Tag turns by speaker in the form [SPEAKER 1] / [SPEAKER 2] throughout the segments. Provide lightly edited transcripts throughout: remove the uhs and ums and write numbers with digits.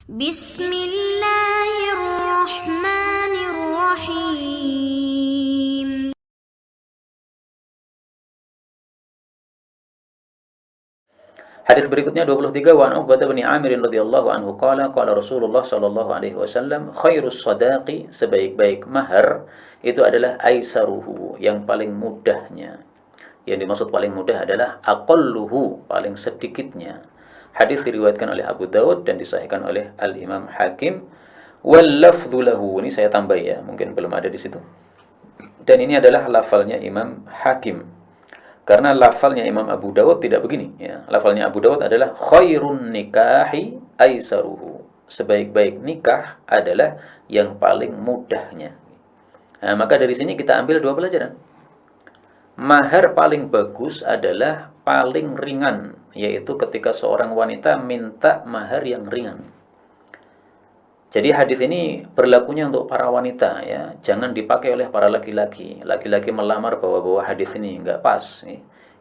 [SPEAKER 1] Bismillahirrahmanirrahim.
[SPEAKER 2] Hadis berikutnya 23, wa an Uqbah bin Amir radhiyallahu anhu qala qala Rasulullah sallallahu alaihi wasallam khairus sadaqi, sebaik-baik mahar itu adalah aisaruhu, yang paling mudahnya. Yang dimaksud paling mudah adalah aqalluhu, paling sedikitnya. Hadis diriwayatkan oleh Abu Daud dan disahihkan oleh Al-Imam Hakim. Wal lafdhu lahu, ini saya tambah ya, mungkin belum ada di situ. Dan ini adalah lafalnya Imam Hakim. Karena lafalnya Imam Abu Dawud tidak begini ya. Lafalnya Abu Dawud adalah khairun nikahi aisaruhu. Sebaik-baik nikah adalah yang paling mudahnya. Nah, maka dari sini kita ambil dua pelajaran. Mahar paling bagus adalah paling ringan, yaitu ketika seorang wanita minta mahar yang ringan. Jadi hadis ini berlakunya untuk para wanita ya, jangan dipakai oleh para laki-laki. Laki-laki melamar bawa-bawa hadis ini enggak pas.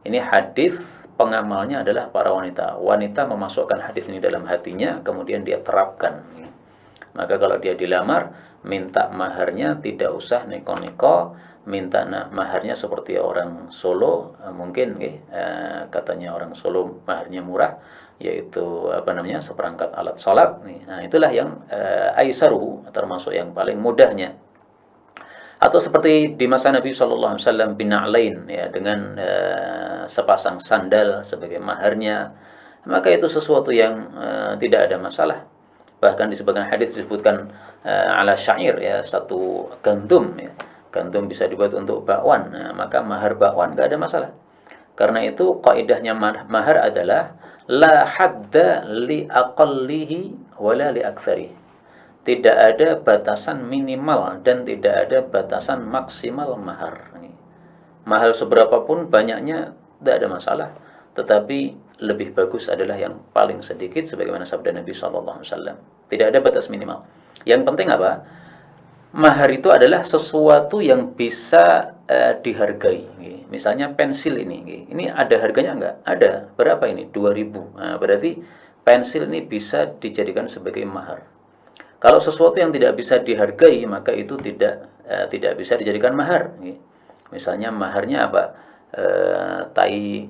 [SPEAKER 2] Ini hadis pengamalnya adalah para wanita. Wanita memasukkan hadis ini dalam hatinya, kemudian dia terapkan. Maka kalau dia dilamar, minta maharnya tidak usah neko-neko, minta maharnya seperti orang Solo, mungkin katanya orang Solo maharnya murah, yaitu seperangkat alat sholat. Nah, itulah yang aisaru, termasuk yang paling mudahnya. Atau seperti di masa Nabi SAW bina'lain ya, dengan sepasang sandal sebagai maharnya, maka itu sesuatu yang tidak ada masalah. Bahkan di sebagian hadis disebutkan ala syair ya, satu gandum ya. Gandum bisa dibuat untuk bakwan, nah, maka mahar bakwan enggak ada masalah. Karena itu kaidahnya mahar adalah la hadda li aqallihi wala li aktsarihi. Tidak ada batasan minimal dan tidak ada batasan maksimal mahar. Mahal seberapapun banyaknya tidak ada masalah, tetapi lebih bagus adalah yang paling sedikit sebagaimana sabda Nabi sallallahu alaihi wasallam. Tidak ada batas minimal. Yang penting apa? Mahar itu adalah sesuatu yang bisa dihargai. Misalnya pensil ini ada harganya enggak? Ada. Berapa ini? 2.000. Nah, berarti pensil ini bisa dijadikan sebagai mahar. Kalau sesuatu yang tidak bisa dihargai, maka itu tidak bisa dijadikan mahar. Misalnya maharnya apa? Tai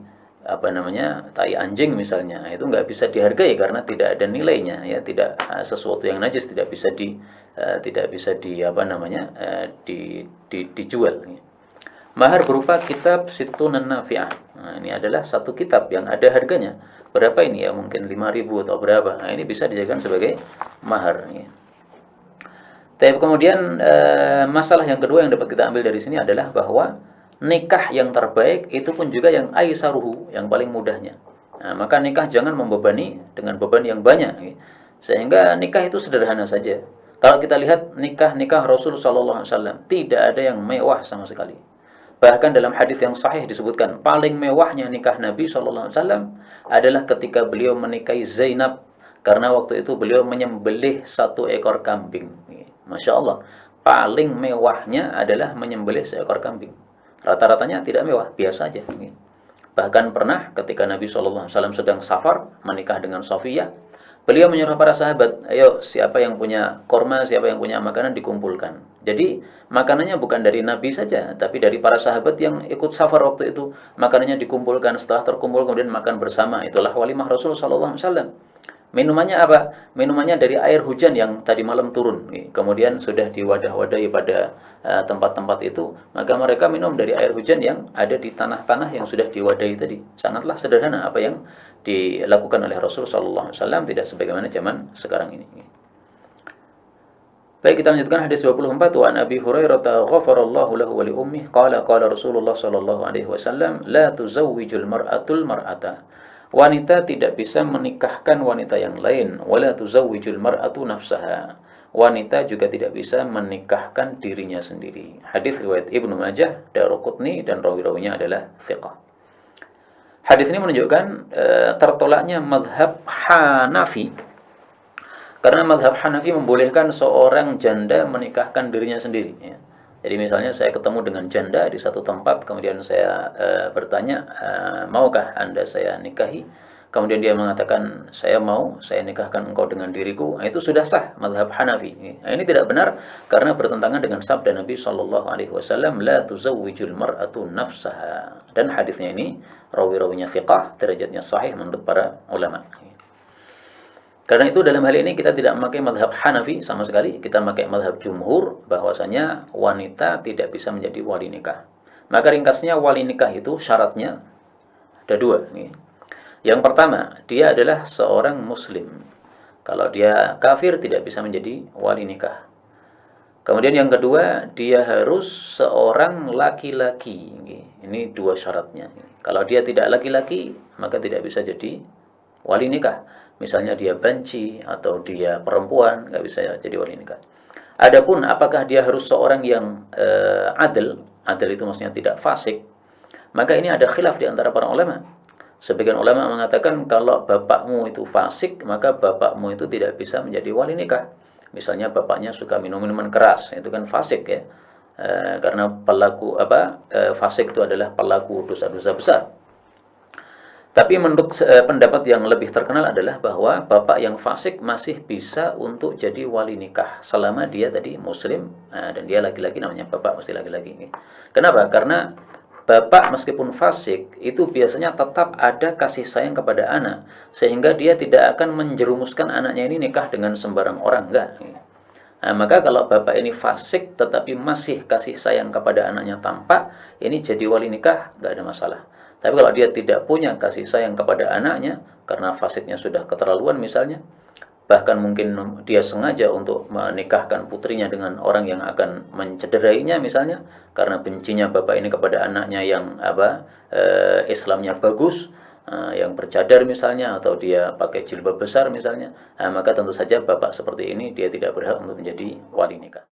[SPEAKER 2] anjing misalnya, itu nggak bisa dihargai karena tidak ada nilainya ya, tidak sesuatu yang najis tidak bisa dijual. Mahar berupa kitab Situnan Nafi'ah. Nah, ini adalah satu kitab yang ada harganya. Berapa ini ya? Mungkin 5.000 atau berapa. Nah, ini bisa dijadikan sebagai mahar ya. Tapi kemudian masalah yang kedua yang dapat kita ambil dari sini adalah bahwa nikah yang terbaik itu pun juga yang aisaruhu, yang paling mudahnya. Nah, maka nikah jangan membebani dengan beban yang banyak. Sehingga nikah itu sederhana saja. Kalau kita lihat nikah Rasul sallallahu alaihi wasallam, tidak ada yang mewah sama sekali. Bahkan dalam hadis yang sahih disebutkan paling mewahnya nikah Nabi sallallahu alaihi wasallam adalah ketika beliau menikahi Zainab, karena waktu itu beliau menyembelih 1 ekor kambing. Masya Allah, paling mewahnya adalah menyembelih 1 ekor kambing. Rata-ratanya tidak mewah, biasa aja. Bahkan pernah ketika Nabi SAW sedang safar menikah dengan Safiyah, beliau menyuruh para sahabat, ayo siapa yang punya korma, siapa yang punya makanan dikumpulkan. Jadi makanannya bukan dari Nabi saja, tapi dari para sahabat yang ikut safar waktu itu. Makanannya dikumpulkan, setelah terkumpul kemudian makan bersama. Itulah walimah Rasul SAW. Minumannya apa? Minumannya dari air hujan yang tadi malam turun. Kemudian sudah diwadah-wadahi pada tempat-tempat itu, maka mereka minum dari air hujan yang ada di tanah-tanah yang sudah diwadahi tadi. Sangatlah sederhana apa yang dilakukan oleh Rasulullah SAW, tidak sebagaimana zaman sekarang ini. Baik, kita lanjutkan hadis 24. Wa Abi Hurairah ghafarallahu lahu wa li ummihi qala Rasulullah sallallahu alaihi wasallam la tuzawwijul mar'atul mar'ata. Wanita tidak bisa menikahkan wanita yang lain, wala tuzawwijul mar'atu nafsaha. Wanita juga tidak bisa menikahkan dirinya sendiri. Hadis riwayat Ibnu Majah, Daruqutni, dan rawi-rawinya adalah thiqah. Hadis ini menunjukkan tertolaknya mazhab Hanafi. Karena mazhab Hanafi membolehkan seorang janda menikahkan dirinya sendiri ya. Jadi misalnya saya ketemu dengan janda di satu tempat, kemudian saya bertanya, maukah Anda saya nikahi? kemudian dia mengatakan saya nikahkan engkau dengan diriku, itu sudah sah mazhab Hanafi. Ini tidak benar karena bertentangan dengan sabda Nabi sallallahu alaihi wasallam, la tuzawwijul mar'atu nafsaha. Dan hadisnya ini rawi-rawinya thiqah, derajatnya sahih menurut para ulama. Karena itu dalam hal ini kita tidak memakai mazhab Hanafi sama sekali, kita memakai mazhab jumhur bahwasanya wanita tidak bisa menjadi wali nikah. Maka ringkasnya wali nikah itu syaratnya ada dua. Yang pertama, dia adalah seorang muslim. Kalau dia kafir tidak bisa menjadi wali nikah. Kemudian yang kedua, dia harus seorang laki-laki. Ini dua syaratnya. Kalau dia tidak laki-laki, maka tidak bisa jadi wali nikah. Misalnya dia banci atau dia perempuan, nggak bisa jadi wali nikah. Adapun apakah dia harus seorang yang adil itu maksudnya tidak fasik, maka ini ada khilaf di antara para ulama. Sebagian ulama mengatakan kalau bapakmu itu fasik, maka bapakmu itu tidak bisa menjadi wali nikah. Misalnya bapaknya suka minum minuman keras, itu kan fasik ya. Karena fasik itu adalah pelaku dosa-dosa besar. Tapi menurut pendapat yang lebih terkenal adalah bahwa bapak yang fasik masih bisa untuk jadi wali nikah selama dia tadi muslim dan dia laki-laki, namanya bapak pasti laki-laki. Kenapa? Karena bapak meskipun fasik itu biasanya tetap ada kasih sayang kepada anak, sehingga dia tidak akan menjerumuskan anaknya ini nikah dengan sembarang orang, enggak. Maka kalau bapak ini fasik tetapi masih kasih sayang kepada anaknya tampak, ini jadi wali nikah enggak ada masalah. Tapi kalau dia tidak punya kasih sayang kepada anaknya karena fasiknya sudah keterlaluan misalnya, bahkan mungkin dia sengaja untuk menikahkan putrinya dengan orang yang akan mencederainya misalnya, karena bencinya bapak ini kepada anaknya yang Islamnya bagus, yang bercadar misalnya, atau dia pakai jilbab besar misalnya, maka tentu saja bapak seperti ini dia tidak berhak untuk menjadi wali nikah.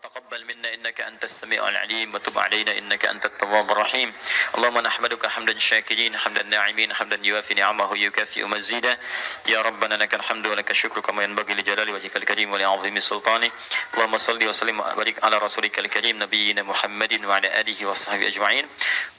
[SPEAKER 1] تقبل منا إنك أنت السميع العليم وتب علينا إنك أنت التواب الرحيم اللهم نحمدك حمدا شاكرين حمدا ناعمين حمدا يوافي نعمه يكافئ مزيدا يا ربنا لك الحمد ولك الشكر كما ينبغي لجلال وجهك الكريم ولعظيم سلطانك اللهم صل وسلم وبارك على رسولك الكريم نبينا محمد وعلى آله وصحبه أجمعين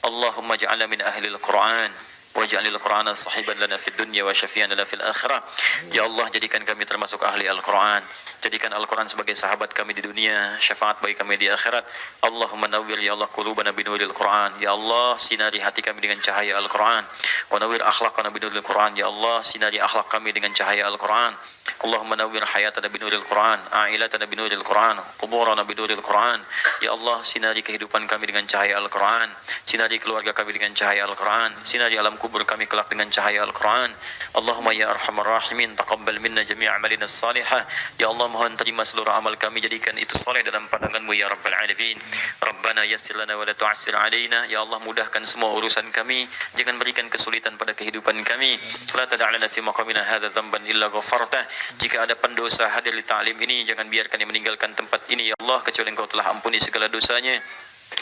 [SPEAKER 1] اللهم اجعلنا من أهل القرآن waj'alil Qur'ana sahiban lana fid dunya wa syafi'an lana fil akhirah. Ya Allah, jadikan kami termasuk ahli Al-Qur'an. Jadikan Al-Qur'an sebagai sahabat kami di dunia, syafaat bagi kami di akhirat. Allahumma nawwir ya Allah qulubana binuril Qur'an. Ya Allah, sinari hati kami dengan cahaya Al-Qur'an. Wa nawwir akhlaqana binuril Qur'an. Ya Allah, sinari akhlak kami dengan cahaya Al-Qur'an. Allahumma nawwir hayatana binuril Qur'an, a'ilatana binuril Qur'an, quburana binuril Qur'an. Ya Allah, sinari kehidupan kami dengan cahaya Al-Qur'an. Sinari keluarga kami dengan cahaya Al-Qur'an. Sinari alam kubur kami kelak dengan cahaya Al-Quran. Allahumma ya arhamar rahimin, taqabbal minna jami' amalina salihah. Ya Allah, mohon terima seluruh amal kami, jadikan itu saleh dalam pandangan-Mu ya Rabbal Alamin. Rabbana yassir lana wa la tu'assir alaina. Ya Allah, mudahkan semua urusan kami, jangan berikan kesulitan pada kehidupan kami. La tada'lana fi maqamina hadha dhanban illa ghafartah. Jika ada pendosa hadir di ta'lim ini, jangan biarkan dia meninggalkan tempat ini ya Allah, kecuali Engkau telah ampuni segala dosanya.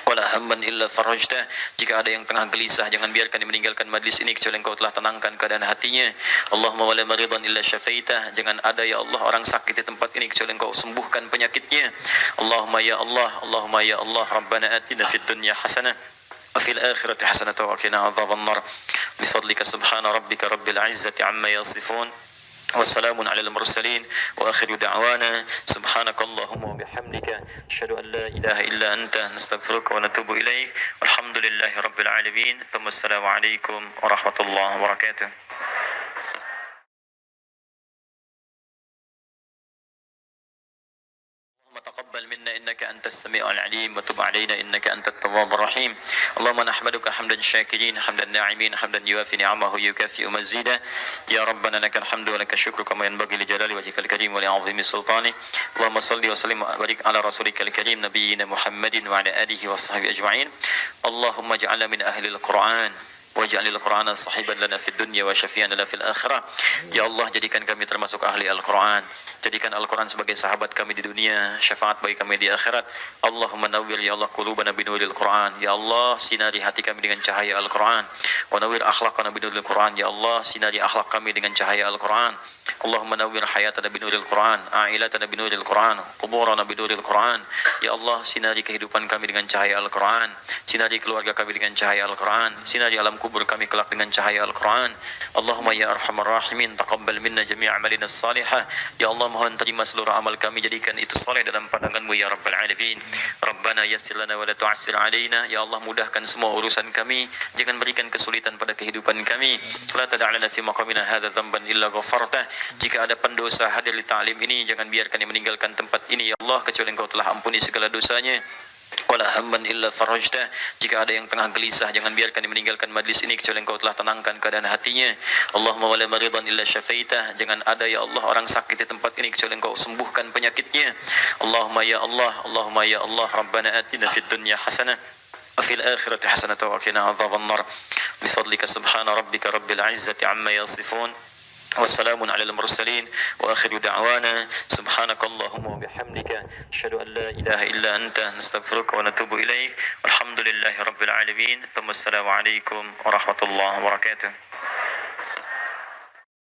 [SPEAKER 1] Wala hamman illa farajtah. Jika ada yang tengah gelisah, jangan biarkan dia meninggalkan majlis ini kecuali Engkau telah tenangkan keadaan hatinya. Allahumma wala maridan illa syafaitah. Jangan ada ya Allah orang sakit di tempat ini kecuali Engkau sembuhkan penyakitnya. Allahumma ya Allah, Rabbana atina fid dunya hasanah wa fil akhirati hasanah wa qina adzabannar. Bifadlika subhana rabbika rabbil izzati amma yasifun. والسلام على المرسلين وآخر دعوانا سبحانك اللهم وبحمدك أشهد أن لا إله إلا أنت نستغفرك ونتوب إليك والحمد لله رب العالمين ثم السلام عليكم ورحمة الله وبركاته. تقبل منا إنك أنت السميع العليم وتب علينا إنك أنت التواب الرحيم اللهم نحمدك حمدا شاكرين حمدا ناعمين حمدا يوافي نعمه يكافئ مزيدا يا ربنا لك الحمد ولك الشكر كما ينبغي لجلال وجهك الكريم ولعظيم سلطانك اللهم صل وسلم وبارك على رسولك الكريم نبينا محمد وعلى آله وصحبه أجمعين اللهم اجعلنا من أهل القرآن waj'alil Qur'ana sahiban lana fid dunya wa syafi'an lana fil akhirah. Ya Allah, jadikan kami termasuk ahli Al-Qur'an. Jadikan Al-Qur'an sebagai sahabat kami di dunia, syafaat bagi kami di akhirat. Allahumma nawwir ya Allah qulubana binuril Qur'an. Ya Allah, sinari hati kami dengan cahaya Al-Qur'an. Wa nawwir akhlaqana binuril Qur'an. Ya Allah, sinari akhlak kami dengan cahaya Al-Qur'an. Allahumma nawwir hayatana binuril Qur'an, a'ilatana binuril Qur'an, quburana binuril Qur'an. Ya Allah, sinari kehidupan kami dengan cahaya Al-Qur'an. Sinari keluarga kami dengan cahaya Al-Qur'an. Sinari alam kubur kami kelak dengan cahaya Al-Qur'an. Allahumma ya arhamar rahimin, taqabbal minna jami' amalina salihah. Ya Allah, mohon terima seluruh amal kami, jadikan itu saleh dalam pandangan-Mu ya rabbal alamin. Rabbana yassir lana wa la tu'assir alaina. Ya Allah, mudahkan semua urusan kami, jangan berikan kesulitan pada kehidupan kami. La tad'alna fi maqamina hadza dhanban illa ghafartah. Jika ada pendosa hadir di ta'lim ini, jangan biarkan dia meninggalkan tempat ini ya Allah kecuali Engkau telah ampuni segala dosanya. Wala hamman illa farajtah. Jika ada yang tengah gelisah, jangan biarkan dia meninggalkan majlis ini kecuali Engkau telah tenangkan keadaan hatinya. Allahumma wala maridan illa syafaitah. Jangan ada ya Allah orang sakit di tempat ini kecuali Engkau sembuhkan penyakitnya. Allahumma ya Allah, Allahumma ya Allah, Rabbana atina fid dunya hasanah wa fil akhirati hasanah wa qina adzabannar. Bifadlika subhana rabbika rabbil izzati amma yasifun. والسلام على المرسلين وآخر دعوانا سبحانك اللهم وبحمدك أشهد أن لا إله إلا أنت نستغفرك ونتوب إليك والحمد لله رب العالمين ثم السلام عليكم ورحمة الله وبركاته.